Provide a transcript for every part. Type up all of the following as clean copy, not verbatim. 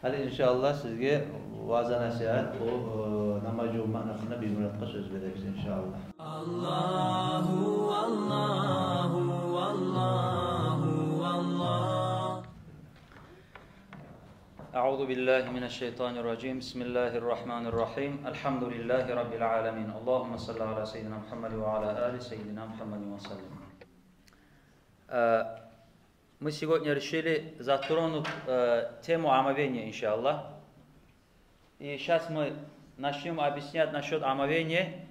Hali inshaalloh sizga va'za nasihat bu namoz juma haqida Bimurotga so'z beramiz inshaalloh. Allahu Allahu Allahu Allah. A'udhu billahi minash shaitanir rajim. Bismillahir rahim. Alhamdulillahi rabbil alamin. Allahumma salli ala sayyidina Muhammad wa ala ali sayyidina Muhammad wa sallam. Мы сегодня решили затронуть тему омовения, иншаллах. И сейчас мы начнем объяснять насчет омовения.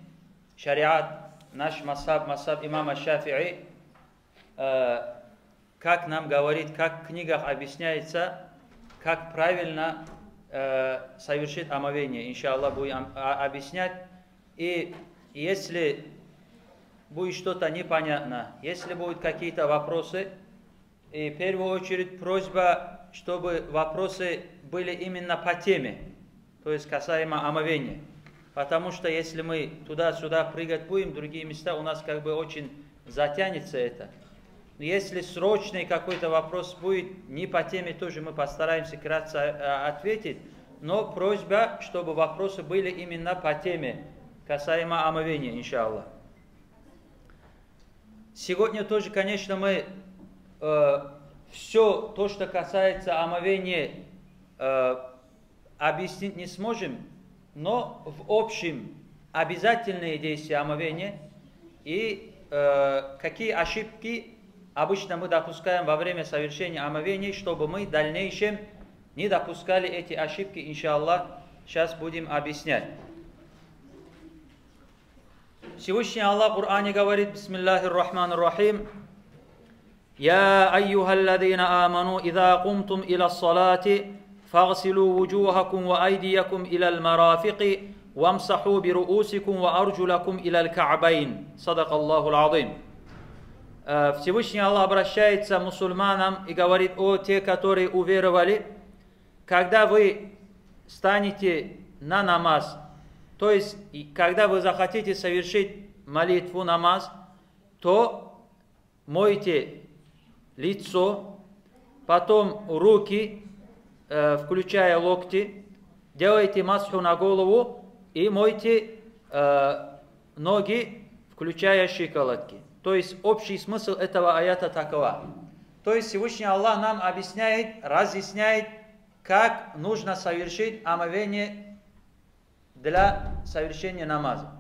Шариат, наш масаб имама Шафи'i, как нам говорит, как в книгах объясняется, как правильно совершить омовение. Иншаллах, будем объяснять. И если будет что-то непонятно, если будут какие-то вопросы, и в первую очередь просьба, чтобы вопросы были именно по теме, то есть касаемо омовения. Потому что если мы туда-сюда прыгать будем, в другие места у нас как бы очень затянется это. Но если срочный какой-то вопрос будет не по теме, тоже мы постараемся кратко ответить. Но просьба, чтобы вопросы были именно по теме, касаемо омовения, иншаллах. Сегодня тоже, конечно, мы все то, что касается омовения, объяснить не сможем, но в общем обязательные действия омовения и какие ошибки обычно мы допускаем во время совершения омовения, чтобы мы в дальнейшем не допускали эти ошибки, иншаллах, сейчас будем объяснять. Всевышний Аллах в Коране говорит: Бисмиллахир рахманир рахим. يا أيها الذين آمنوا إذا قمتم إلى الصلاة فاغسلوا وجوهكم وأيديكم إلى المرافق وامسحوا برؤوسكم وأرجلكم إلى الكعبين. صدق الله العظيم. Всевышний Аллах обращается к мусульманам и говорит: о те, которые уверовали, когда вы станете на намаз, то есть когда вы захотите совершить молитву, намаз, то мойте лицо, потом руки, включая локти, делайте масху на голову и мойте ноги, включая щиколотки. То есть общий смысл этого аята такова. То есть Всевышний Аллах нам объясняет, разъясняет, как нужно совершить омовение для совершения намаза.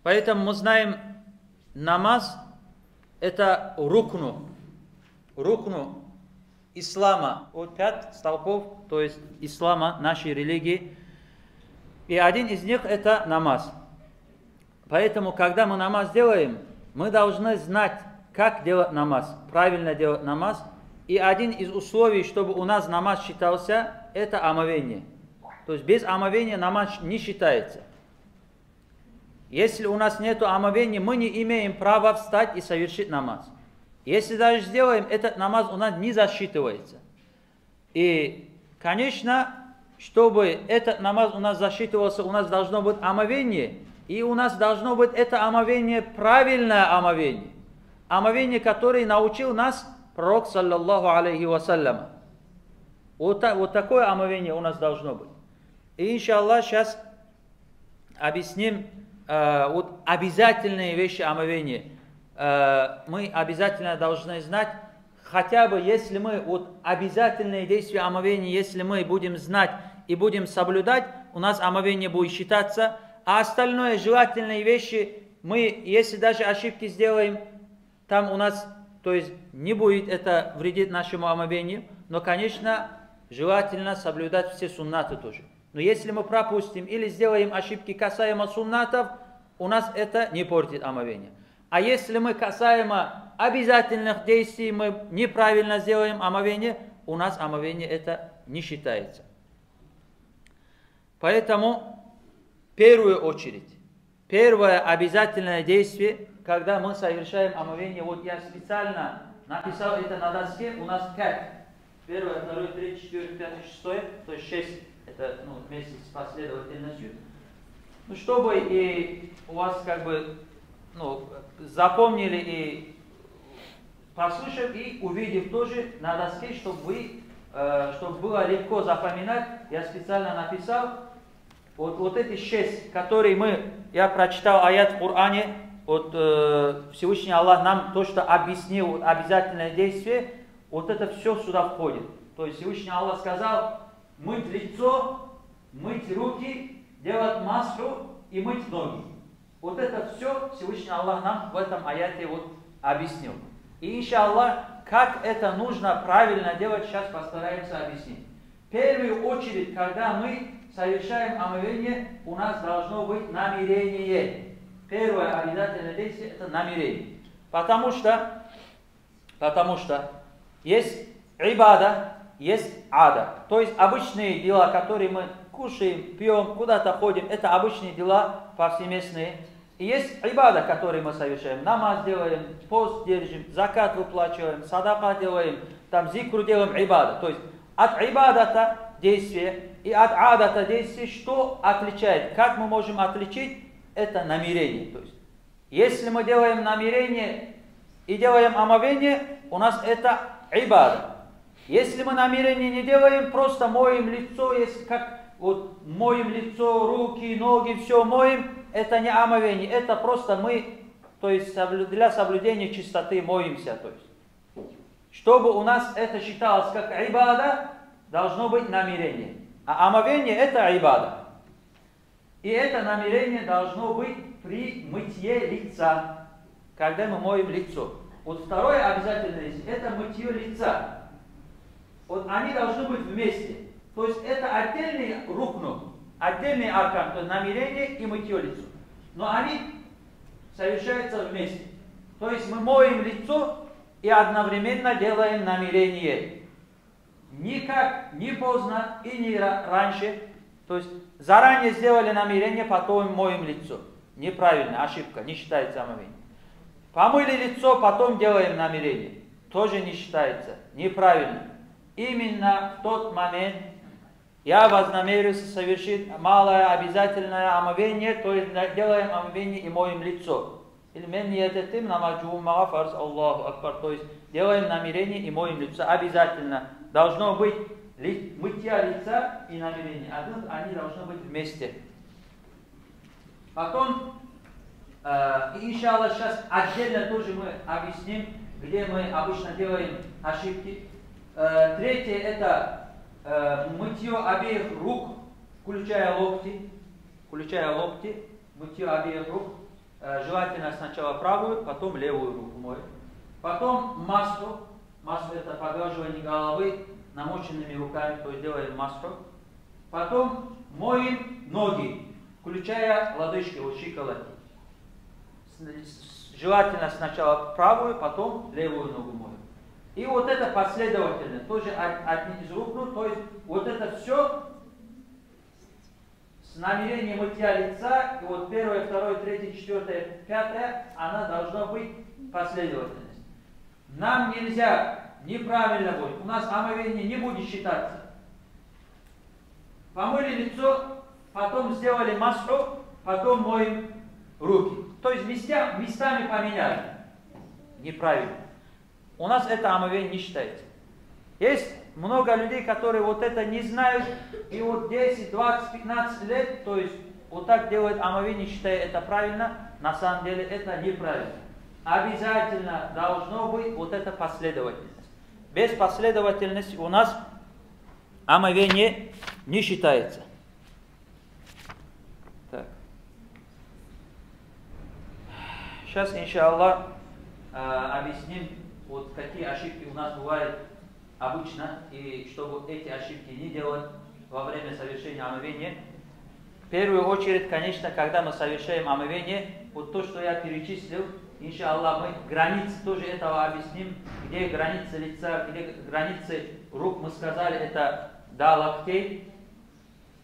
Поэтому мы знаем, намаз это рукну ислама, от 5 столпов, то есть ислама, нашей религии. И один из них это намаз. Поэтому, когда мы намаз делаем, мы должны знать, как делать намаз, правильно делать намаз. И один из условий, чтобы у нас намаз считался, это омовение. То есть без омовения намаз не считается. Если у нас нет омовения, мы не имеем права встать и совершить намаз. Если даже сделаем, этот намаз у нас не засчитывается. И, конечно, чтобы этот намаз у нас засчитывался, у нас должно быть омовение. И у нас должно быть это омовение, правильное омовение. Омовение, которое научил нас пророк, саллаллаху алейхи вассалям. Вот такое омовение у нас должно быть. И, иншаллах, сейчас объясним вот обязательные вещи омовения. Мы обязательно должны знать, хотя бы если мы вот обязательные действия омовения, если мы будем знать и будем соблюдать, у нас омовение будет считаться, а остальное желательные вещи, мы, если даже ошибки сделаем, там у нас, то есть не будет это вредить нашему омовению, но, конечно, желательно соблюдать все суннаты тоже. Но если мы пропустим или сделаем ошибки касаемо суннатов, у нас это не портит омовение. А если мы касаемо обязательных действий, мы неправильно сделаем омовение, у нас омовение это не считается. Поэтому, в первую очередь, первое обязательное действие, когда мы совершаем омовение, вот я специально написал это на доске, у нас 5. Первое, второе, третье, четвертое, пятое, шестое, то есть 6. Это вместе с последовательностью. Ну, чтобы и у вас как бы запомнили и послушав и увидев тоже на доске, чтобы было легко запоминать, я специально написал вот эти 6, которые я прочитал аят в Коране, Всевышний Аллах нам то, что объяснил обязательное действие, вот это все сюда входит. То есть Всевышний Аллах сказал, мыть лицо, мыть руки, делать масху и мыть ноги. Вот это все Всевышний Аллах нам в этом аяте объяснил. И иншаллах, как это нужно правильно делать, сейчас постараемся объяснить. В первую очередь, когда мы совершаем омовение, у нас должно быть намерение. Первое обязательное действие – это намерение. Потому что есть ибада, есть ада. То есть обычные дела, которые мы кушаем, пьем, куда-то ходим, это обычные дела повсеместные. И есть ибада, которые мы совершаем. Намаз делаем, пост держим, закат выплачиваем, садака делаем, там зикру делаем, ибада. То есть от ибадата действия и от адата действия, что отличает? Как мы можем отличить? Это намерение. То есть, если мы делаем намерение и делаем омовение, у нас это ибада. Если мы намерение не делаем, просто моем лицо, если как моем лицо, руки, ноги, все моем, это не омовение, это просто мы, то есть для соблюдения чистоты моемся. То есть, чтобы у нас это считалось как ибада, должно быть намерение. А омовение это ибада. И это намерение должно быть при мытье лица, когда мы моем лицо. Вот второе обязательное – это мытье лица. Вот они должны быть вместе. То есть это отдельный рукну, отдельный аркан, то есть намерение и мытье лица. Но они совершаются вместе. То есть мы моем лицо и одновременно делаем намерение. Никак не поздно и не раньше. То есть заранее сделали намерение, потом моем лицо. Неправильно, ошибка, не считается омовение. Помыли лицо, потом делаем намерение. Тоже не считается, неправильно. Именно в тот момент я вознамерился совершить малое обязательное омовение, то есть делаем омовение и моем лицо. То есть делаем намерение и моем лицо. Обязательно должно быть мытья лица и намерение. Они должны быть вместе. Потом, иншаллах, сейчас отдельно тоже мы объясним, где мы обычно делаем ошибки. Третье – это мытье обеих рук, включая локти, мытье обеих рук. Желательно сначала правую, потом левую руку моем. Потом масло это поглаживание головы намоченными руками, то есть делаем масло. Потом моем ноги, включая лодыжки, щиколотки. Желательно сначала правую, потом левую ногу моем. И вот это последовательно, тоже из рук, то есть вот это все с намерением мытья лица, и вот первое, второе, третье, четвертое, пятое, она должна быть последовательность. Нам нельзя, неправильно будет, у нас омовение не будет считаться. Помыли лицо, потом сделали масху, потом моем руки. То есть местами поменяли. Неправильно. У нас это омовение не считается. Есть много людей, которые вот это не знают, и вот 10, 20, 15 лет, то есть вот так делают омовение, считая это правильно, на самом деле это неправильно. Обязательно должно быть вот эта последовательность. Без последовательности у нас омовение не считается. Так. Сейчас, иншаллах, объясним, вот какие ошибки у нас бывают обычно, и чтобы эти ошибки не делать во время совершения омовения. В первую очередь, конечно, когда мы совершаем омовение, вот то, что я перечислил, иншаллах, мы границы тоже этого объясним, где границы лица, где границы рук, мы сказали, это до локтей,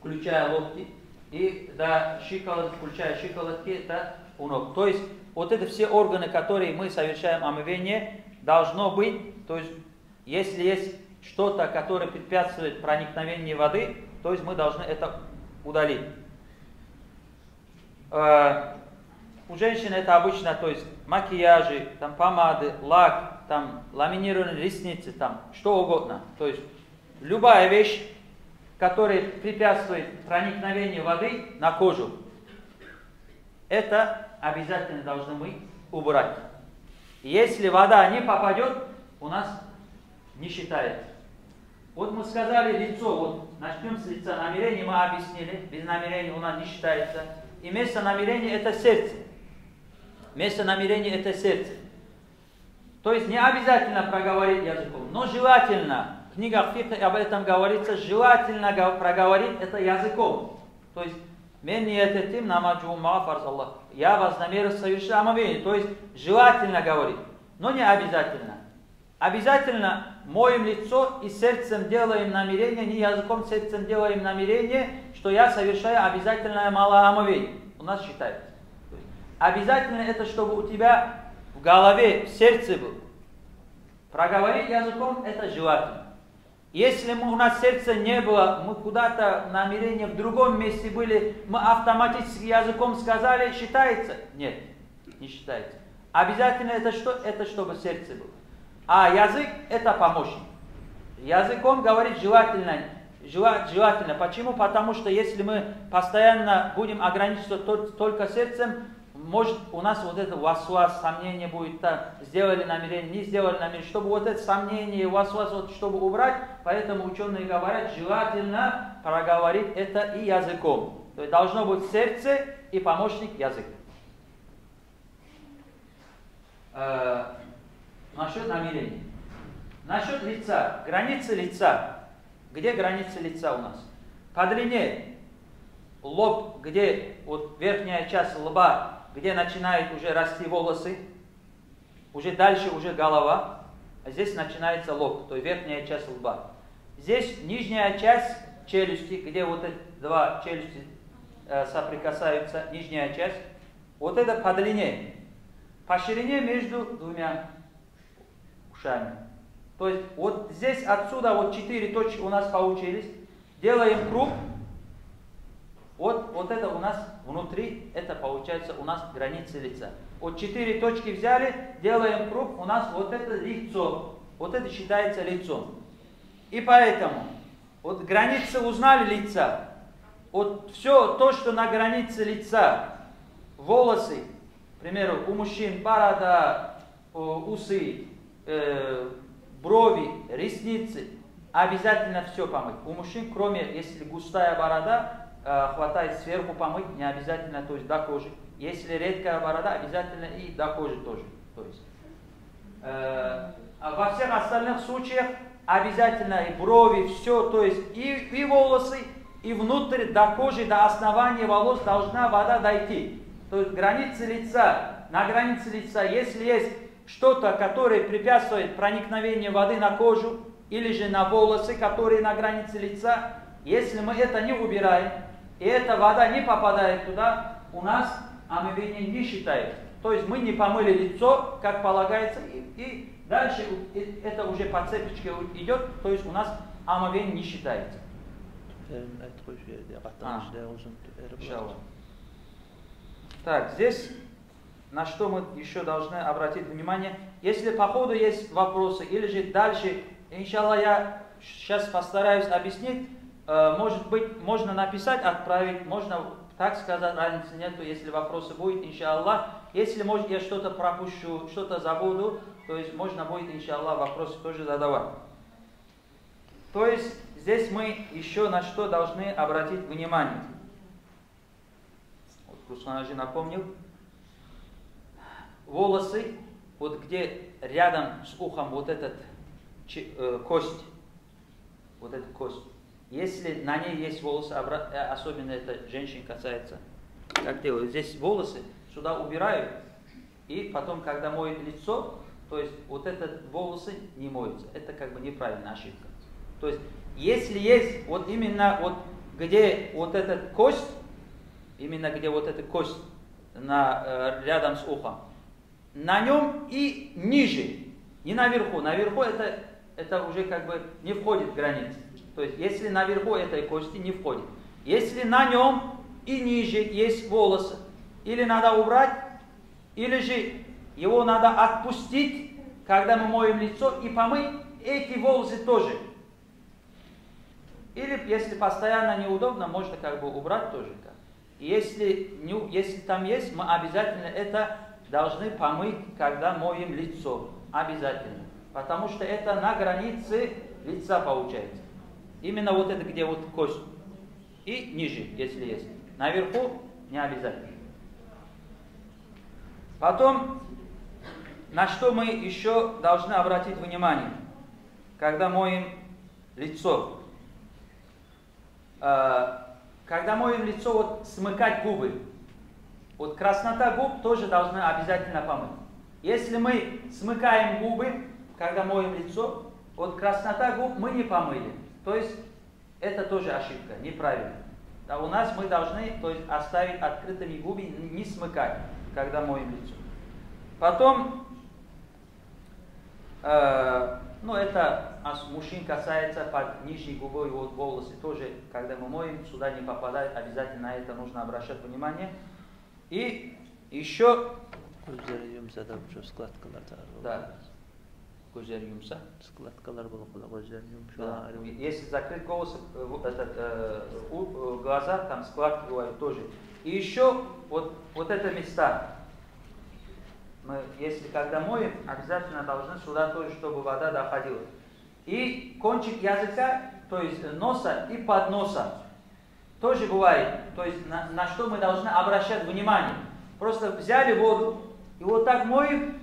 включая локти, и до щиколоток, включая щиколотки, это у ног. То есть, вот это все органы, которые мы совершаем омовение, должно быть, то есть, если есть что-то, которое препятствует проникновению воды, то есть мы должны это удалить. У женщин это обычно, то есть макияжи, там, помады, лак, там ламинированные ресницы, там что угодно. То есть любая вещь, которая препятствует проникновению воды на кожу, это обязательно должны мы убрать. Если вода не попадет, у нас не считается. Вот мы сказали лицо, вот начнем с лица. Намерение мы объяснили, без намерения у нас не считается. И место намерения это сердце. Место намерения это сердце. То есть не обязательно проговорить языком, но желательно, в книгах фикх об этом говорится, желательно проговорить это языком. То есть я вознамерился совершить омовение. То есть желательно говорить, но не обязательно. Обязательно моем лицо и сердцем делаем намерение, не языком, сердцем делаем намерение, что я совершаю обязательное малоомовение. У нас считается. Обязательно это, чтобы у тебя в голове, в сердце было. Проговорить языком это желательно. Если у нас сердца не было, мы куда-то намерение в другом месте были, мы автоматически языком сказали, считается? Нет, не считается. Обязательно это что? Это чтобы сердце было. А язык это помощник. Языком говорить желательно. Желательно. Почему? Потому что если мы постоянно будем ограничиваться только сердцем, может у нас вот это васвас, сомнение будет, так, сделали намерение, не сделали намерение. Чтобы вот это сомнение, васвас, вот, чтобы убрать, поэтому ученые говорят, желательно проговорить это и языком. То есть должно быть сердце и помощник язык. Насчет намерения. Насчет лица. Границы лица. Где границы лица у нас? По длине. Лоб, где вот верхняя часть лба, где начинают уже расти волосы, уже дальше уже голова, а здесь начинается лоб, то есть верхняя часть лба. Здесь нижняя часть челюсти, где вот эти два челюсти соприкасаются, нижняя часть, вот это по длине. По ширине между двумя ушами. То есть вот здесь отсюда вот 4 точки у нас получились. Делаем круг. Вот это у нас внутри, это получается у нас границы лица. Вот 4 точки взяли, делаем круг, у нас вот это лицо. Вот это считается лицом. И поэтому, вот границы узнали лица. Вот все то, что на границе лица, волосы, к примеру, у мужчин борода, усы, брови, ресницы, обязательно все помыть. У мужчин, кроме, если густая борода, хватает сверху помыть, не обязательно, то есть до кожи. Если редкая борода, обязательно и до кожи тоже. То есть, во всех остальных случаях обязательно и брови, все, то есть и волосы, и внутрь, до кожи, до основания волос должна вода дойти. То есть границы лица, на границе лица, если есть что-то, которое препятствует проникновению воды на кожу, или же на волосы, которые на границе лица, если мы это не убираем, и эта вода не попадает туда, у нас омовение не считается. То есть мы не помыли лицо, как полагается, и дальше это уже по цепочке идет, то есть у нас омовение не считается. Так, здесь на что мы еще должны обратить внимание. Если по ходу есть вопросы, или же дальше, иншаллах, я сейчас постараюсь объяснить. Может быть, можно написать, отправить, можно так сказать, разницы нету, если вопросы будут, иншаллах. Если, может, я что-то пропущу, что-то забуду, то есть можно будет, иншаллах, вопросы тоже задавать. То есть здесь мы еще на что должны обратить внимание. Вот Руслан напомнил. Волосы, вот где рядом с ухом вот этот кость, вот эта кость. Если на ней есть волосы, особенно это женщин касается, как делают, здесь волосы сюда убирают, и потом, когда моют лицо, то есть вот этот волосы не моются. Это как бы неправильная ошибка. То есть, если есть вот именно вот где вот эта кость, именно где вот эта кость рядом с ухом, на нем и ниже, не наверху. Наверху это уже как бы не входит в границы. То есть, если наверху этой кости не входит. Если на нем и ниже есть волосы, или надо убрать, или же его надо отпустить, когда мы моем лицо, и помыть эти волосы тоже. Или если постоянно неудобно, можно как бы убрать тоже. И если там есть, мы обязательно это должны помыть, когда моем лицо. Обязательно. Потому что это на границе лица получается. Именно вот это, где вот кость. И ниже, если есть. Наверху не обязательно. Потом, на что мы еще должны обратить внимание, когда моем лицо. Когда моем лицо, вот смыкать губы. Вот краснота губ тоже должны обязательно помыть. Если мы смыкаем губы, когда моем лицо, вот краснота губ мы не помыли. То есть это тоже ошибка, неправильно. А у нас мы должны, то есть, оставить открытыми губы, не смыкать, когда моем лицо. Потом, это мужчин касается под нижней губой, вот волосы тоже, когда мы моем, сюда не попадает, обязательно на это нужно обращать внимание. И еще... Да. Если закрыть глаза, там складки бывают тоже. И еще вот это места. Мы, если когда моем, обязательно должны сюда тоже, чтобы вода доходила. И кончик языка, то есть носа и под носа. Тоже бывает. То есть на что мы должны обращать внимание. Просто взяли воду и вот так моем,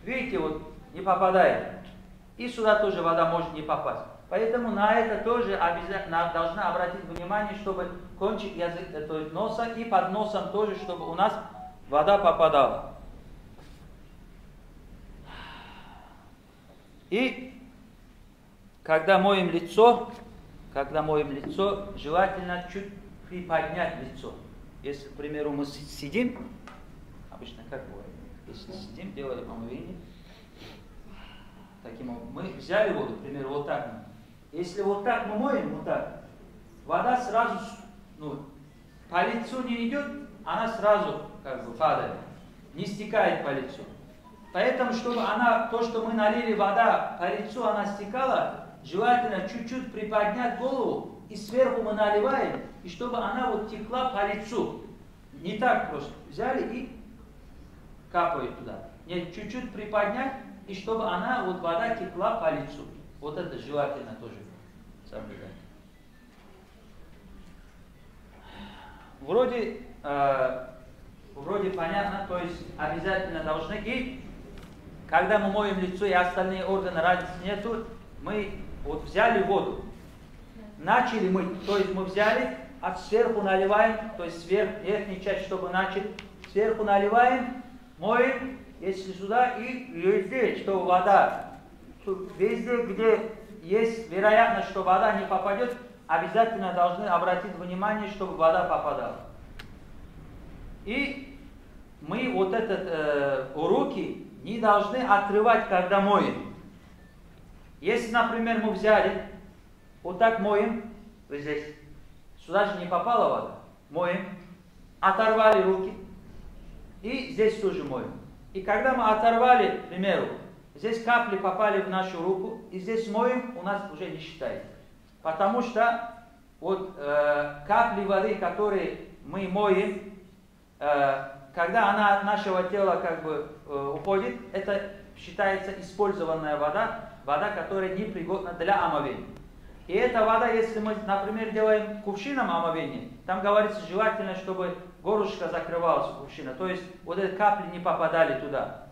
видите, вот не попадает. И сюда тоже вода может не попасть. Поэтому на это тоже обязательно должны обратить внимание, чтобы кончик языка, то есть носа и под носом тоже, чтобы у нас вода попадала. И когда моем лицо, желательно чуть приподнять лицо. Если, к примеру, мы сидим, обычно как бывает, если сидим, делаем омовение, таким образом, мы взяли воду, к примеру, вот так. Если вот так мы моем, вот так, вода сразу, по лицу не идет, она сразу как бы падает, не стекает по лицу. Поэтому, чтобы то, что мы налили вода по лицу, она стекала, желательно чуть-чуть приподнять голову, и сверху мы наливаем, и чтобы она вот текла по лицу. Не так просто. Взяли и капают туда. Нет, чуть-чуть приподнять, и чтобы она, вот вода текла по лицу. Вот это желательно тоже соблюдать. Вроде понятно, то есть обязательно должны. И когда мы моем лицо и остальные органы, разницы нету, мы вот взяли воду, начали мыть, то есть мы взяли, а сверху наливаем, то есть верхнюю часть, чтобы начали, сверху наливаем, моем, если сюда, и везде, что вода, везде, где есть вероятность, что вода не попадет, обязательно должны обратить внимание, чтобы вода попадала. И мы вот руки не должны отрывать, когда моем. Если, например, мы взяли, вот так моем, вот здесь, сюда же не попала вода, моем, оторвали руки, и здесь тоже моем. И когда мы оторвали, к примеру, здесь капли попали в нашу руку, и здесь моем, у нас уже не считается. Потому что вот капли воды, которые мы моем, когда она от нашего тела как бы уходит, это считается использованная вода, которая непригодна для омовения. И эта вода, если мы, например, делаем кувшином омовение, там говорится, желательно, чтобы горлышко закрывалось у кувшина, то есть вот эти капли не попадали туда,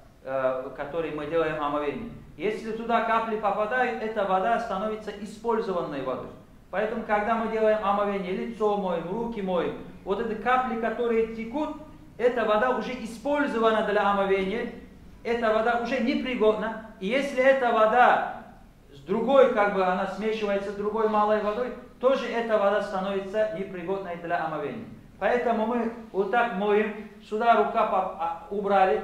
которые мы делаем омовение. Если туда капли попадают, эта вода становится использованной водой. Поэтому, когда мы делаем омовение, лицо моем, руки моем, вот эти капли, которые текут, эта вода уже использована для омовения, эта вода уже непригодна. И если эта вода с другой, как бы она смешивается с другой малой водой, тоже эта вода становится непригодной для омовения. Поэтому мы вот так моем, сюда рука убрали,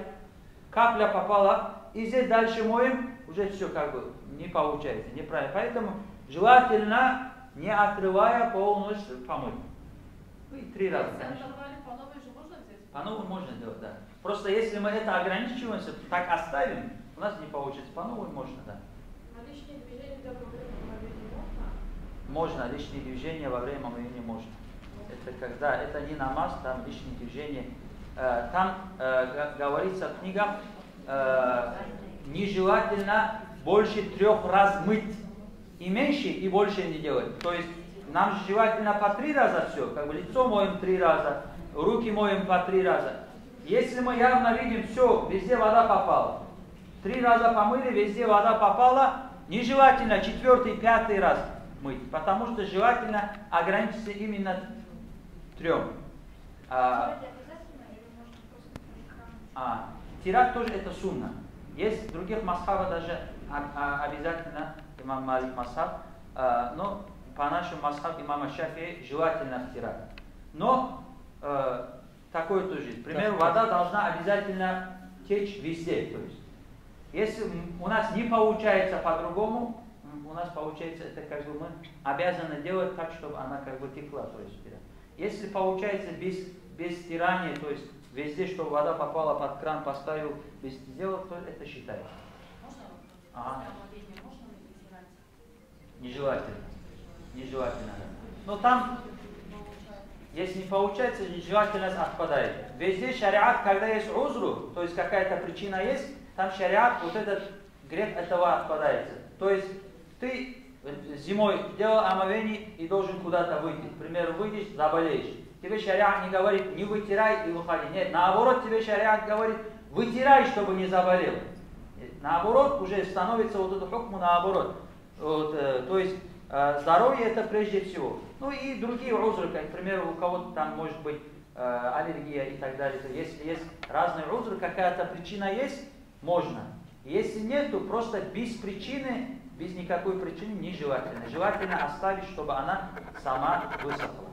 капля попала, и здесь дальше моем, уже все как бы не получается, неправильно. Поэтому желательно, не отрывая, полностью помыть. Ну и 3 раза, конечно. По новой же можно сделать? По новой можно делать, да. Просто если мы это ограничиваемся, так оставим, У нас не получится, по новой можно, да. А лишние движения во время омовения можно? Можно, лишние движения во время омовения можно. Это когда, это не намаз, там лишние движения. Там говорится в книгах, нежелательно больше 3 раз мыть. И меньше, и больше не делать. То есть нам желательно по 3 раза все, как бы лицо моем 3 раза, руки моем по 3 раза. Если мы явно видим, все, везде вода попала. 3 раза помыли, везде вода попала, нежелательно 4-й, 5-й раз мыть, потому что желательно ограничиться именно 3. Тирать тоже это сунна. Есть в других масхабах даже обязательно имам Малик масхаб, но по нашему масхабу имама Шафии желательно втирать. Но такое тоже есть. К примеру, вода должна обязательно течь везде. То есть, если у нас не получается по-другому, у нас получается, это как бы мы обязаны делать так, чтобы она как бы текла. То есть, если получается без стирания, то есть везде, чтобы вода попала под кран, поставил, без сделал, то это считается. Можно вытирать? Нежелательно. Нежелательно. Но там, если не получается, нежелательность отпадает. Везде шариат, когда есть узру, то есть какая-то причина есть, там шариат, вот этот грех этого отпадает. То есть ты зимой делал омовение и должен куда-то выйти. К примеру, выйдешь, заболеешь. Тебе шариат не говорит, не вытирай и выходи. Нет, наоборот, тебе шариат говорит, вытирай, чтобы не заболел. Наоборот, уже становится вот этот хукм наоборот. Вот, то есть здоровье это прежде всего. Ну и другие узры, как, к примеру, у кого-то там может быть аллергия и так далее. То если есть разные узры, какая-то причина есть, можно. Если нет, то просто без причины, без никакой причины нежелательно. Желательно оставить, чтобы она сама высохла.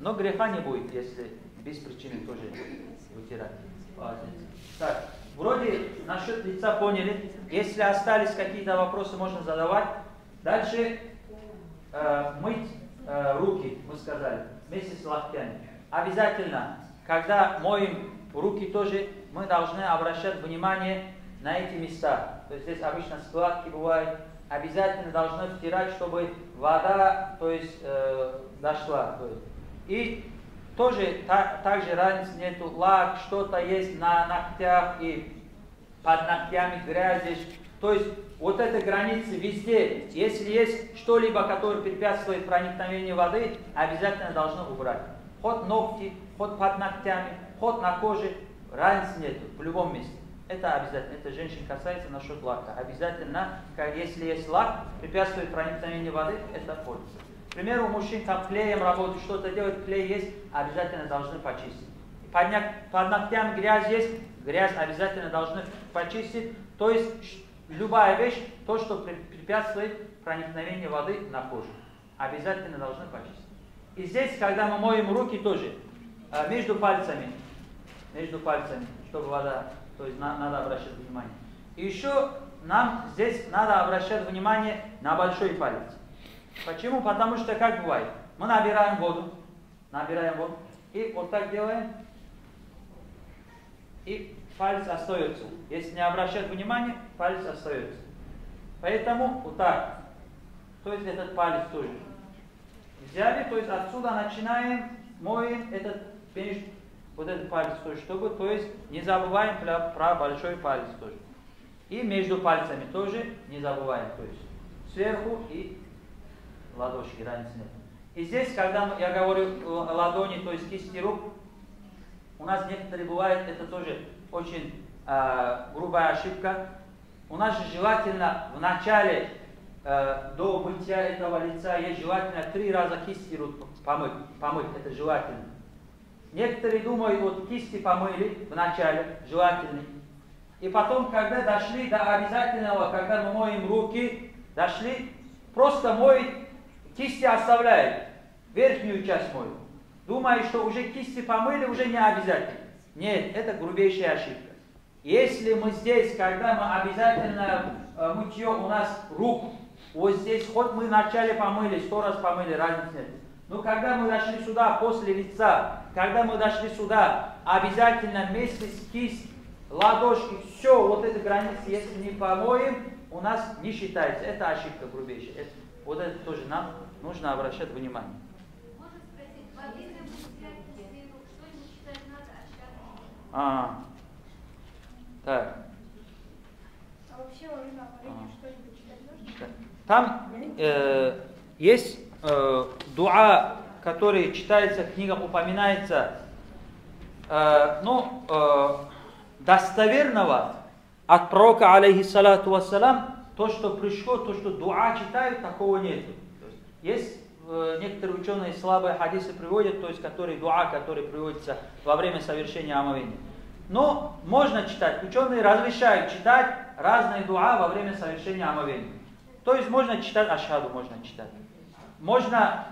Но греха не будет, если без причины тоже вытирать. Так, вроде насчет лица поняли. Если остались какие-то вопросы, можно задавать. Дальше мыть руки, мы сказали, вместе с локтями. Обязательно, когда моем руки тоже, мы должны обращать внимание на эти места. То есть здесь обычно складки бывают. Обязательно должны втирать, чтобы вода, то есть, дошла. То есть. И тоже также разницы нету. Лак, что-то есть на ногтях и под ногтями грязь. То есть вот эта граница везде. Если есть что-либо, которое препятствует проникновению воды, обязательно должны убрать. Хоть ногти, хоть под ногтями, хоть на коже, разницы нету в любом месте. Это обязательно. Это женщин касается насчет лака. Обязательно, если есть лак, препятствует проникновению воды, это пользуется. К примеру, у мужчин там клеем работают, что-то делают, клей есть, обязательно должны почистить. Под ногтями грязь есть, грязь обязательно должны почистить. То есть любая вещь, то, что препятствует проникновению воды на кожу, обязательно должны почистить. И здесь, когда мы моем руки тоже, между пальцами, чтобы вода, то есть надо обращать внимание. И еще нам здесь надо обращать внимание на большой палец. Почему? Потому что как бывает, мы набираем воду, и вот так делаем, и палец остается. Если не обращать внимания, палец остается. Поэтому вот так, то есть этот палец тоже. Взяли, то есть отсюда начинаем, моем этот вот этот палец тоже, чтобы, то есть не забываем про большой палец тоже. И между пальцами тоже не забываем, то есть сверху и ладошки, разницы нет. И здесь, когда я говорю ладони, то есть кисти рук, у нас некоторые бывает, это тоже очень грубая ошибка. У нас же желательно в начале, до мытья этого лица, есть желательно 3 раза кисти рук помыть, это желательно. Некоторые думают, вот кисти помыли в начале, желательно. И потом, когда дошли до обязательного, когда мы моем руки, дошли, просто моют, кисти оставляют, верхнюю часть моют. Думая, что уже кисти помыли, уже не обязательно. Нет, это грубейшая ошибка. Если мы здесь, когда мы обязательно мытье у нас рук, вот здесь, хоть мы вначале помыли, 100 раз помыли, разницы нет. Но когда мы дошли сюда после лица, когда мы дошли сюда, обязательно вместе с кисть, ладошки, все, вот эти границы, если не помоем, у нас не считается. Это ошибка грубейшая. Вот это тоже нам нужно обращать внимание. Можно спросить, воды не будет взять кислину, что не считать надо, Так. а вообще во время омовения что-нибудь читать нужно? Там есть дуа, который читается в книгах, упоминается, достоверного от пророка, алейхиссалату вассалам, то, что пришло, то, что дуа читают, такого нет. Есть некоторые ученые слабые хадисы приводят, то есть дуа, который приводится во время совершения омовения. Но можно читать. Ученые разрешают читать разные дуа во время совершения омовения. То есть можно читать ашхаду, можно читать. Можно,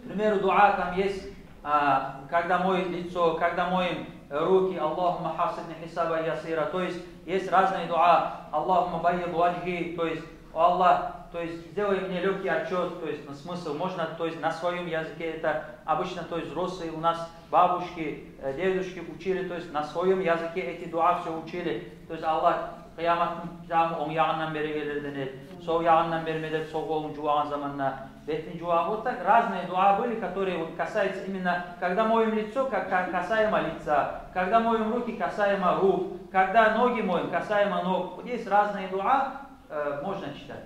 к примеру, дуа там есть, когда моем лицо, когда моем руки, Аллахумма хасидни хисаба ясира. То есть разные дуа, Аллахумма байяд ваджхи, то есть, о Аллах, то есть сделай мне легкий отчет, то есть на смысл, можно, то есть на своем языке, это обычно, то есть взрослые у нас бабушки, дедушки учили, то есть на своем языке эти дуа все учили, то есть Аллах, kıyametten on yağından beri gelirdiniz, sol yağından beri medet sol olun cuağın zamanına, бетни джуа. Вот так разные дуа были, которые вот касаются именно, когда моем лицо, касаемо лица, когда моем руки, касаемо рук, когда ноги моем, касаемо ног. Вот есть разные дуа, можно читать.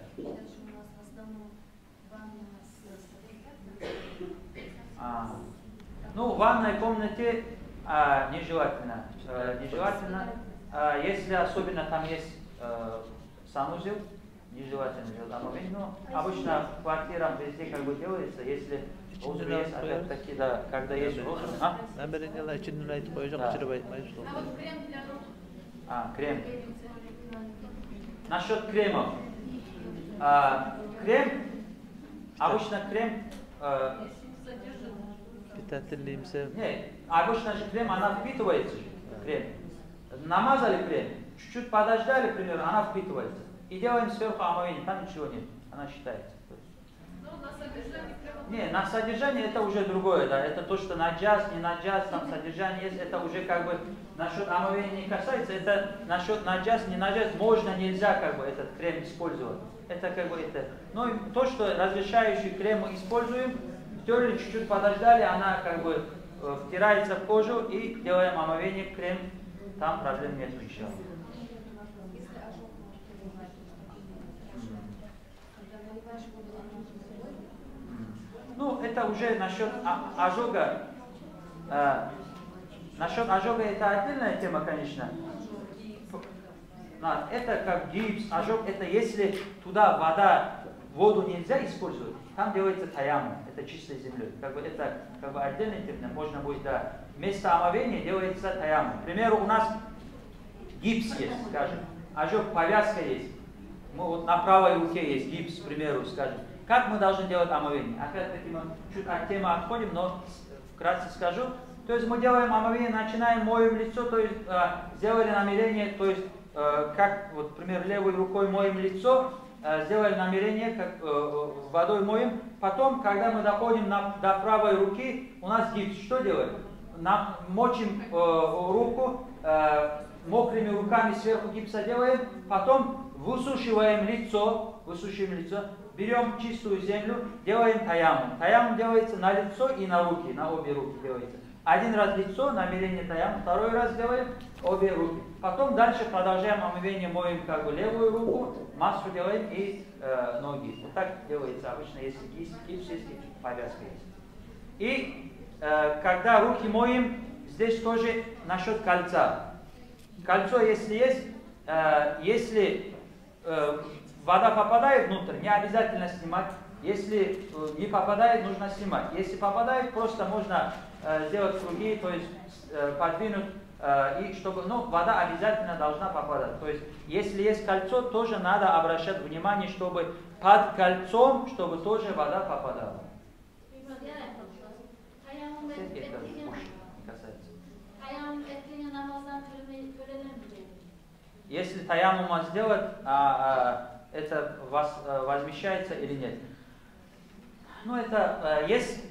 Ну, в ванной комнате нежелательно. Нежелательно. Если особенно там есть санузел, нежелательно делать омовение, но обычно в квартирах везде как бы делается, если узры есть, опять-таки, да, когда есть узры. А вот крем для рук? Крем. Насчет кремов. Крем, обычно крем... Нет, обычно же крем, она впитывается, крем. Намазали крем, чуть-чуть подождали, к примеру, она впитывается. И делаем сверху омовение, там ничего нет, она считается. Ну, на содержание крема? Не, на содержание это уже другое, да, это то, что наджаз, не наджаз, там содержание есть, это уже как бы насчет омовения не касается, это насчет наджаз, не наджаз, можно, нельзя как бы этот крем использовать. Это как бы это. Но то, что разрешающий крем мы используем, втерли, чуть-чуть подождали, она как бы втирается в кожу и делаем омовение, крем, там проблем нет еще. Ну, это уже насчет ожога. Насчет ожога это отдельная тема, конечно. Это как гипс, ожог, это если туда воду нельзя использовать, там делается таяммум, это чистой землей. Как бы это как бы отдельная тема, можно будет, да. Вместо омовения делается таяммум. К примеру, у нас гипс есть, скажем, ожог, повязка есть. Мы вот на правой руке есть гипс, к примеру, скажем. Как мы должны делать омовение? Опять-таки мы чуть от темы отходим, но вкратце скажу. То есть мы делаем омовение, начинаем моем лицо, то есть сделали намерение, то есть как, вот, например, левой рукой моем лицо, сделали намерение, как водой моем. Потом, когда мы доходим до правой руки, у нас гипс. Что делаем? Мочим руку, мокрыми руками сверху гипса делаем, потом высушиваем лицо, берем чистую землю, делаем таяммум. Таяммум делается на лицо и на руки, на обе руки делается. Один раз лицо, намерение таяммум, второй раз делаем обе руки. Потом дальше продолжаем омовение, моем как бы левую руку, массу делаем и ноги. Вот так делается обычно, если гипс есть и повязка есть. И когда руки моем, здесь тоже насчет кольца. Кольцо, если есть, если вода попадает внутрь, не обязательно снимать. Если не попадает, нужно снимать. Если попадает, просто можно сделать круги, то есть подвинуть, и чтобы, ну, вода обязательно должна попадать. То есть, если есть кольцо, тоже надо обращать внимание, чтобы под кольцом, чтобы тоже вода попадала. Если таяммума сделать, это возмещается или нет? Ну, это есть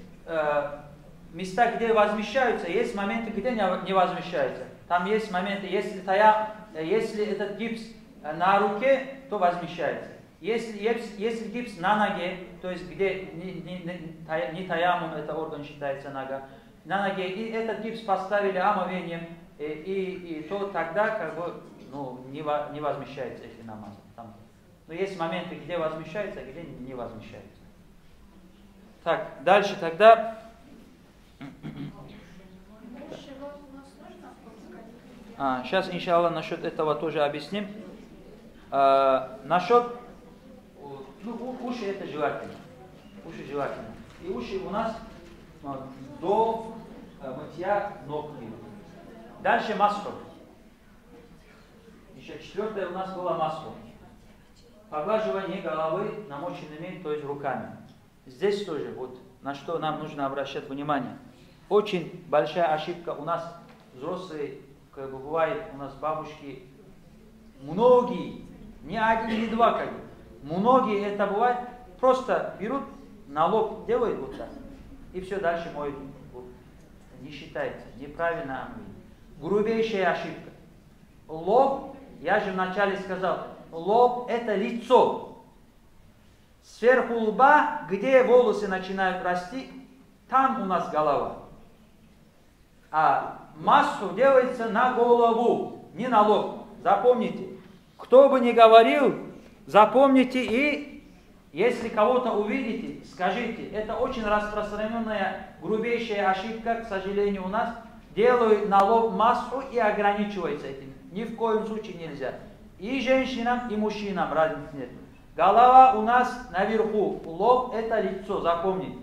места, где возмещаются, есть моменты, где не возмещаются. Там есть моменты, если этот гипс на руке, то возмещается. Если гипс на ноге, то есть где не таямум, это орган считается нога, на ноге, и этот гипс поставили омовением, и то тогда как бы не возмещается эти намазы. Но есть моменты, где возмещается, а где не возмещается. Так, дальше тогда. Сейчас, иншаллах, насчет этого тоже объясним. Насчет уши это желательно. Уши желательно. И уши у нас до мытья ног. Дальше маску. Еще четвертое у нас было маску. Поглаживание головы намоченными, то есть руками. Здесь тоже, вот на что нам нужно обращать внимание. Очень большая ошибка у нас, взрослые, как бы бывает, у нас бабушки, многие, не один, не два, как бы, многие это бывает, просто берут, на лоб делают вот так, и все, дальше моют. Вот. Не считается, неправильно. Грубейшая ошибка. Лоб, я же вначале сказал, лоб это лицо. Сверху лба, где волосы начинают расти, там у нас голова. А массу делается на голову, не на лоб. Запомните. Кто бы ни говорил, запомните, и если кого-то увидите, скажите. Это очень распространенная, грубейшая ошибка, к сожалению, у нас. Делают на лоб массу и ограничиваются этим. Ни в коем случае нельзя. И женщинам, и мужчинам разницы нет. Голова у нас наверху, лоб это лицо, запомните.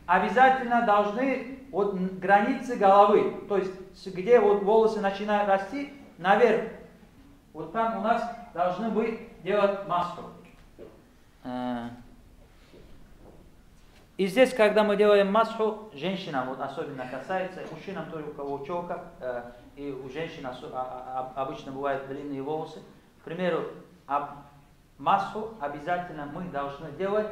Обязательно должны вот границы головы, то есть где вот волосы начинают расти, наверх. Вот там у нас должны быть делать маску. И здесь, когда мы делаем маску, женщинам вот особенно касается, мужчинам тоже, у кого челка, и у женщин обычно бывают длинные волосы. К примеру, маску обязательно мы должны делать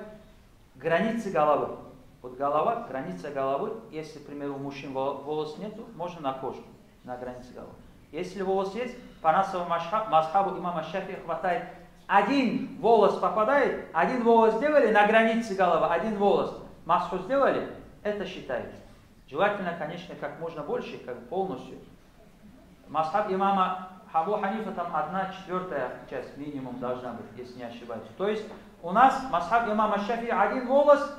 границы головы. Вот голова, граница головы, если, к примеру, у мужчин волос нету, можно на кожу, на границе головы. Если волос есть, по нашему мазхабу имама Шафии хватает, один волос попадает, один волос сделали на границе головы, один волос. Маску сделали, это считается. Желательно, конечно, как можно больше, как полностью. Мазхаб имама Абу Ханифа там 1/4 часть минимум должна быть, если не ошибаюсь. То есть у нас мазхаб имама Шафии один волос,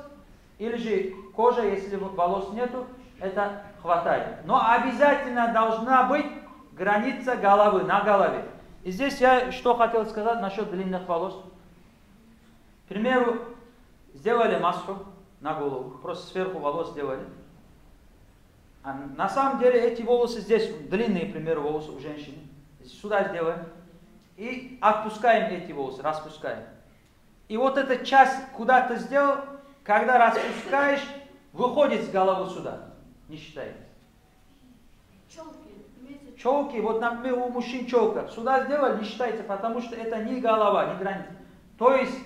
или же кожа, если волос нету, это хватает. Но обязательно должна быть граница головы, на голове. И здесь я что хотел сказать насчет длинных волос. К примеру, сделали маску на голову, просто сверху волос сделали. А на самом деле эти волосы здесь, длинные, к примеру, волосы у женщины, сюда сделаем. И отпускаем эти волосы, распускаем. И вот эта часть куда-то сделал, когда распускаешь, выходит с головы сюда. Не считается. Челки, вот, например, у мужчин челка. Сюда сделали, не считается, потому что это не голова, не граница. То есть,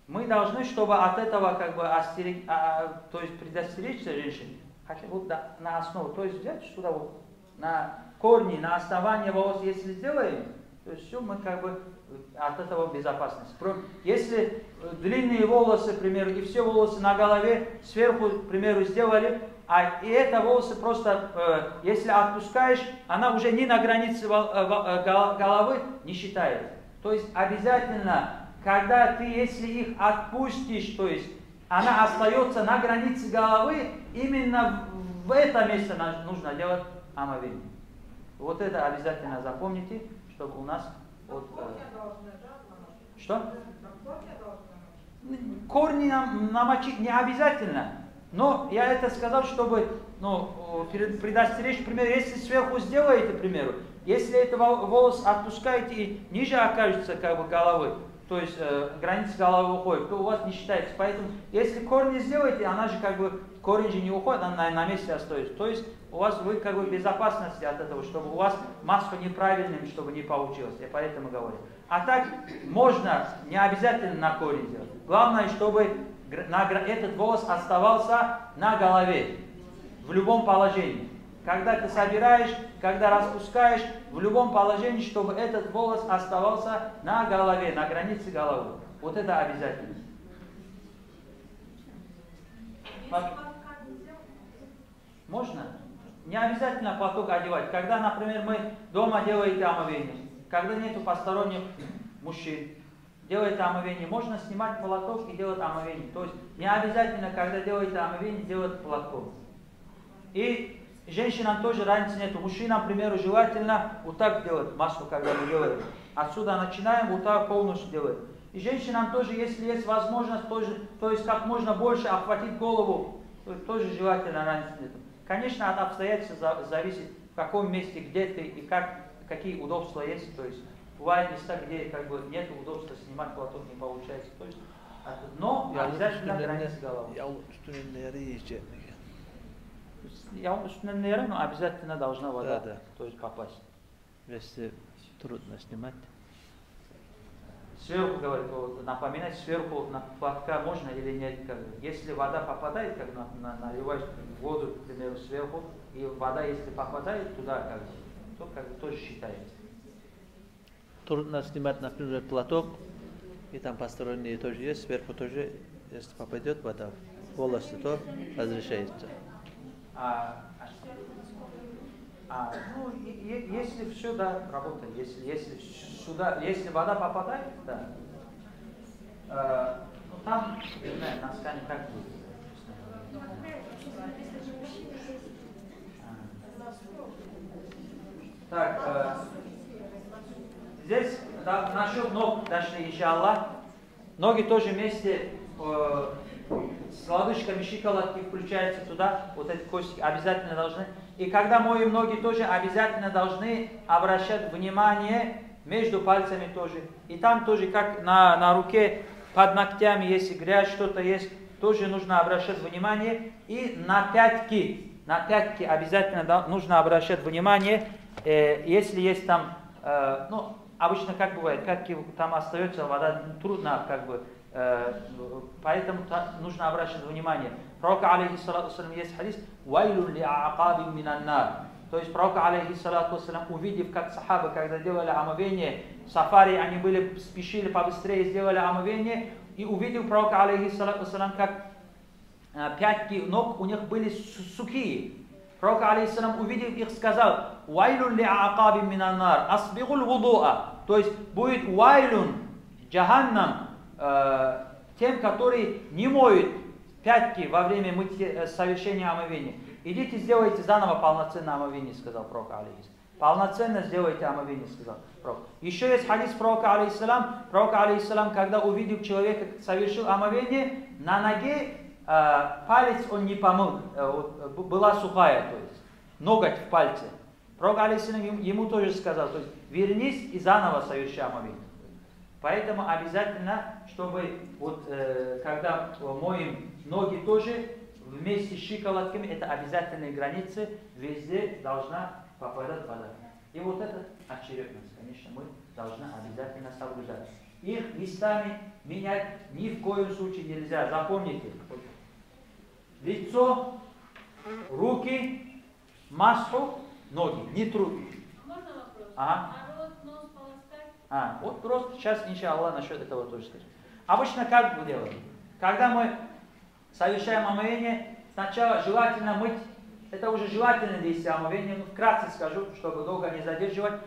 мы должны, чтобы от этого как бы то есть предостеречься женщине. Хотя вот на основу, то есть взять сюда вот, на корни, на основание волос, если сделаем, то есть все, мы как бы от этого безопасность. Если длинные волосы, к примеру, и все волосы на голове сверху, к примеру, сделали, и это волосы просто, если отпускаешь, она уже не на границе головы не считается. То есть обязательно, когда ты, если их отпустишь, то есть она остается на границе головы, именно в это место нужно делать омовение. Вот это обязательно запомните, чтобы у нас... Вот, что? Корни намочить не обязательно. Но я это сказал, чтобы предостеречь, к примеру, если сверху сделаете, к примеру, если это волос отпускаете и ниже окажется как бы головы, то есть граница головы уходит, то у вас не считается. Поэтому, если корни сделаете, она же как бы, корень же не уходит, она на месте остается. То есть у вас вы как бы в безопасности от этого, чтобы у вас маска неправильным, чтобы не получилось. Я поэтому говорю. А так можно, не обязательно на корень делать. Главное, чтобы этот волос оставался на голове, в любом положении. Когда ты собираешь, когда распускаешь, в любом положении, чтобы этот волос оставался на голове, на границе головы. Вот это обязательно. Можно? Не обязательно платок одевать. Когда, например, мы дома делаете омовение, когда нету посторонних мужчин, делаете омовение, можно снимать платок и делать омовение. То есть не обязательно, когда делаете омовение, делать платком. И женщинам тоже разницы нету. Мужчинам, к примеру, желательно вот так делать масло, когда мы делаем. Отсюда начинаем, вот так полностью делаем. И женщинам тоже, если есть возможность, тоже, то есть как можно больше охватить голову, тоже желательно разницы нету. Конечно, от обстоятельств зависит, в каком месте, где ты и какие удобства есть. То есть бывают места, где как бы нет удобства, снимать платок не получается. То есть, но обязательно границы головы. Но обязательно должна вода, Да. то есть попасть. Если трудно снимать. Сверху, говорит, вот, напоминать сверху на платка можно или нет. Если вода попадает, как наливаешь воду, к примеру, сверху, и вода, если попадает туда, то как бы тоже считается. Трудно снимать, например, платок, и там посторонние тоже есть, сверху тоже, если попадет вода в волосы, то разрешается. Ну, если все, да, работает. Если вода попадает, да. Ну, там, не знаю, на скане как будет. Так, здесь да, насчет ног дошли, иншаллах. Ноги тоже вместе с лодыжками, щиколотки включаются туда, вот эти кости обязательно должны. И когда моем ноги, тоже обязательно должны обращать внимание между пальцами тоже. И там тоже, как на руке, под ногтями, если грязь, что-то есть, тоже нужно обращать внимание. И на пятки обязательно нужно обращать внимание, если есть там, ну, обычно как бывает, пятки там остается вода, трудно как бы, поэтому нужно обращать внимание. Пророк, алейхиссалату вассалям, есть хадис «Вайлун ли аакабин минан нар». То есть пророк, алейхиссалату вассалям, увидев, как сахабы, когда делали омовение, сафари, они спешили побыстрее, сделали омовение, и увидел пророк, алейхиссалату вассалям, как пятки ног у них были сухие. Пророк, алейхиссалам, увидев их, сказал «Вайлун ли аакабин минан нар, асбигул вудуа». То есть будет вайлун, джаханнам, тем, которые не моют пятки во время совершения омовения. Идите, сделайте заново полноценное омовение, сказал пророк, алейхиссалам. Полноценно сделайте омовение, сказал пророк. Еще есть хадис пророка, алейхиссалам. Пророк, алейхиссалам, когда увидел человека, совершил омовение, на ноге палец он не помыл, была сухая, то есть ноготь в пальце. Пророк, алейхиссалам, ему тоже сказал, то есть вернись и заново соверши омовение. Поэтому обязательно, чтобы вот когда моем ноги тоже вместе с щиколотками, это обязательные границы, везде должна попадать вода. И вот это очередность, конечно, мы должны обязательно соблюдать. Их местами менять ни в коем случае нельзя. Запомните. Лицо, руки, маску, ноги, не руки. Можно вопрос? Ага. А рот, нос полоскать? Вот просто сейчас, иншаллах, насчет этого тоже скажу. Обычно как мы делаем? Когда мы совершаем омовение, сначала желательно мыть, это уже желательное действие омовения, но вкратце скажу, чтобы долго не задерживать.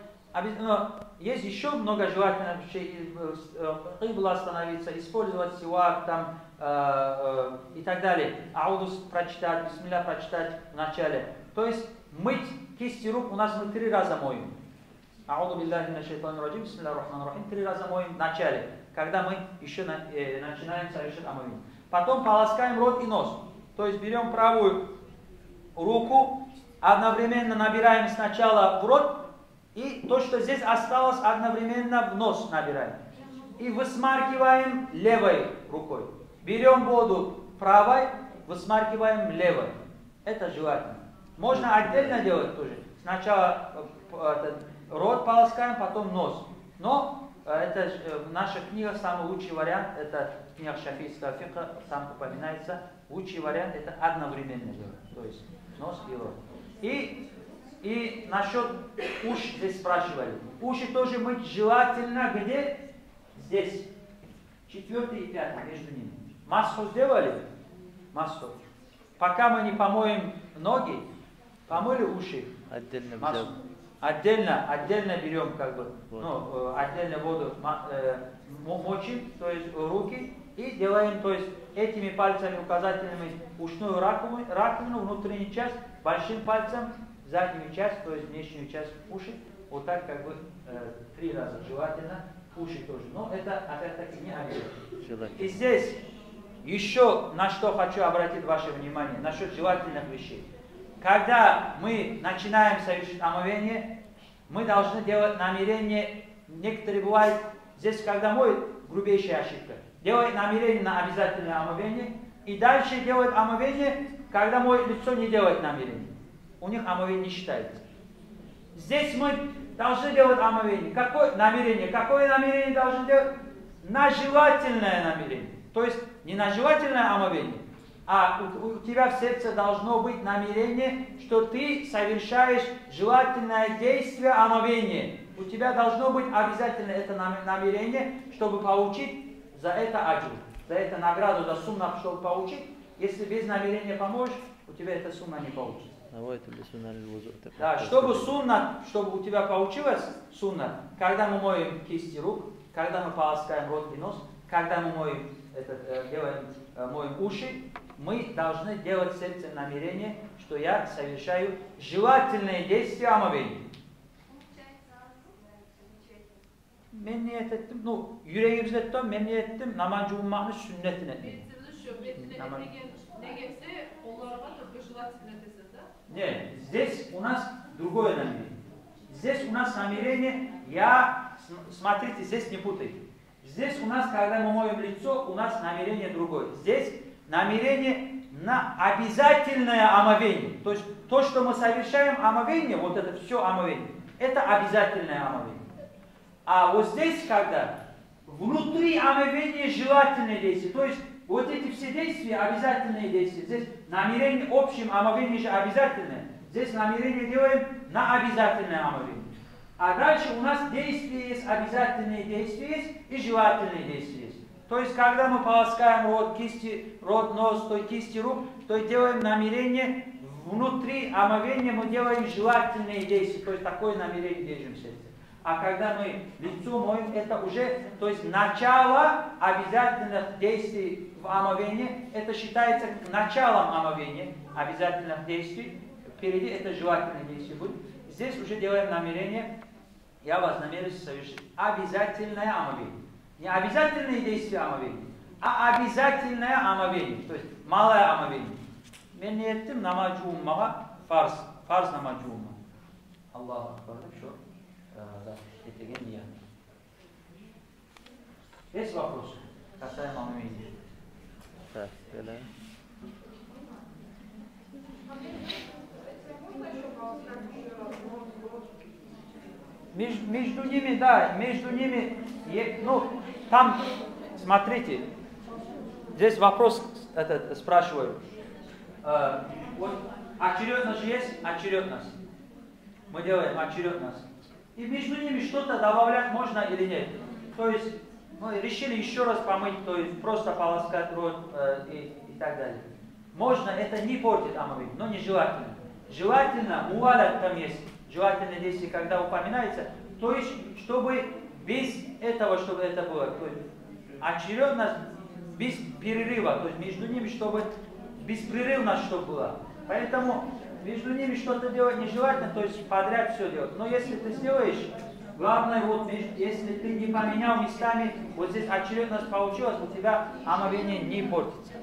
Но есть еще много желательных вещей, кибла остановиться, использовать сивак там, и так далее. Аудус прочитать, бисмилля прочитать в начале. То есть мыть кисти рук у нас мы 3 раза моем. Ауду биллахи минаш шайтанир раджим, бисмиллахир рахманир рахим, 3 раза моем в начале, когда мы еще начинаем совершать омовение. Потом полоскаем рот и нос. То есть берем правую руку, одновременно набираем сначала в рот, и то, что здесь осталось, одновременно в нос набираем. И высмаркиваем левой рукой. Берем воду правой, высмаркиваем левой. Это желательно. Можно отдельно делать тоже. Сначала рот полоскаем, потом нос. Но наша книга, самый лучший вариант, это книга шафийского фикха, там упоминается, лучший вариант это одновременно делать, то есть нос и рот. И насчет уши здесь спрашивали. Уши тоже мыть желательно где? Здесь. 4 и 5 между ними. Масху сделали? Масху. Пока мы не помоем ноги, помыли уши. Отдельно Масху. взял. Отдельно берем как бы, Вот. отдельно воду мочим, то есть руки, и делаем, то есть этими пальцами указательными ушную раковину, внутреннюю часть, большим пальцем заднюю часть, то есть внешнюю часть уши, вот так как бы 3 раза желательно, уши тоже. Но это опять-таки не обязательно. И здесь еще на что хочу обратить ваше внимание, насчет желательных вещей. Когда мы начинаем совершить омовение, мы должны делать намерение, некоторые бывают, здесь когда моют, грубейшая ошибка, делает намерение на обязательное омовение, и дальше делает омовение, когда моет лицо, не делает намерение. У них омовение не считается. Здесь мы должны делать омовение. Какое намерение? Какое намерение должны делать? На желательное намерение. То есть не на желательное омовение, а у тебя в сердце должно быть намерение, что ты совершаешь желательное действие омовения. У тебя должно быть обязательно это намерение, чтобы получить за это аджур, за это награду, за суннат, чтобы получить. Если без намерения поможешь, у тебя эта сунна не получится. Да, чтобы суннат, чтобы у тебя получилось суннат, когда мы моем кисти рук, когда мы полоскаем рот и нос, когда мы моем уши, мы должны делать в сердце намерение, что я совершаю желательные действия омовения. Ben niyet ettim, yüreğimizde tutan ben niyet ettim, namaz ummanın sünnetine. Нет, здесь у нас другое намерение. Здесь у нас намерение, смотрите, здесь не путайте. Здесь у нас, когда мы моем лицо, у нас намерение другое. Здесь намерение на обязательное омовение. То есть то, что мы совершаем омовение, вот это все омовение, это обязательное омовение. А вот здесь, когда внутри омовения желательные действия, то есть вот эти все действия, обязательные действия, здесь намерение общим омовение же обязательное, здесь намерение делаем на обязательное омовение. А дальше у нас действия есть, обязательные действия есть и желательные действия есть. То есть, когда мы полоскаем рот, нос, то кисти рук, то делаем намерение, внутри омовения мы делаем желательные действия, то есть такое намерение держим в сердце. А когда мы лицо моем, это уже, то есть начало обязательных действий в омовении, это считается началом омовения обязательных действий, впереди это желательные действия будет. Здесь уже делаем намерение, я вознамерюсь совершить обязательное омовение. Не обязательные действия омовения, а обязательное омовение, то есть малое омовение. Ben niyettim namazı ummağa, farz namazı ummağa. Allahu Akbar, şu ettiğin niyet. Есть вопрос касаемо омовения? Так, да. Между ними, да, между ними, там, смотрите, здесь вопрос спрашиваю. Вот очередность же есть, очередность. Мы делаем очередность. И между ними что-то добавлять можно или нет. То есть мы решили еще раз помыть, то есть просто полоскать рот и так далее. Можно, это не портит омовение, но не желательно. Желательно, муалят там есть, желательное действие, когда упоминается, то есть, чтобы без этого, чтобы это было, то есть очередность без перерыва, то есть между ними, чтобы беспрерывность, чтобы была. Поэтому между ними что-то делать нежелательно, то есть подряд все делать. Но если ты сделаешь, главное, вот, если ты не поменял местами, вот здесь очередность получилась, у тебя омовение не портится.